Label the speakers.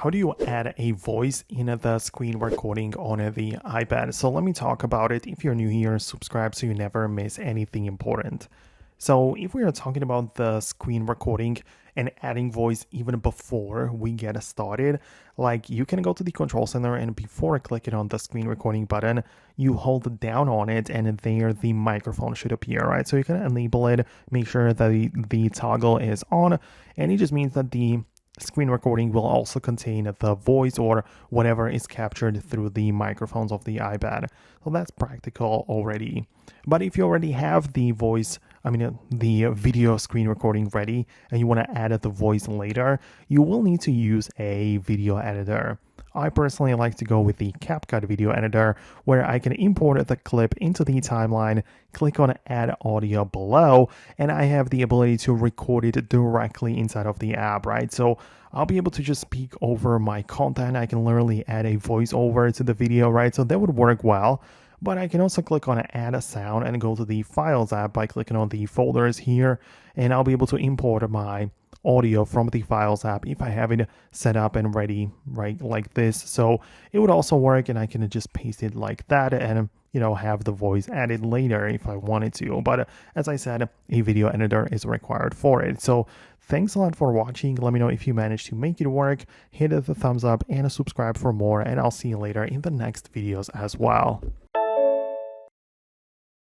Speaker 1: How do you add a voice in the screen recording on the iPad? So let me talk about it. If you're new here, subscribe so you never miss anything important. So if we are talking about the screen recording and adding voice even before we get started, like you can go to the control center and before clicking on the screen recording button, you hold down on it and there the microphone should appear, right? So you can enable it, make sure that the toggle is on, and it just means that the screen recording will also contain the voice or whatever is captured through the microphones of the iPad. So that's practical already. But if you already have the the video screen recording ready and you want to add the voice later, you will need to use a video editor. I personally like to go with the CapCut video editor where I can import the clip into the timeline, click on add audio below, and I have the ability to record it directly inside of the app, right? So I'll be able to just speak over my content. I can literally add a voiceover to the video, right? So that would work well. But I can also click on add a sound and go to the files app by clicking on the folders here, and I'll be able to import my audio from the files app if I have it set up and ready right like this. So it would also work, and I can just paste it like that and have the voice added later if I wanted to. But as I said, a video editor is required for it. So thanks a lot for watching. Let me know if you managed to make it work. Hit the thumbs up and subscribe for more, and I'll see you later in the next videos as well.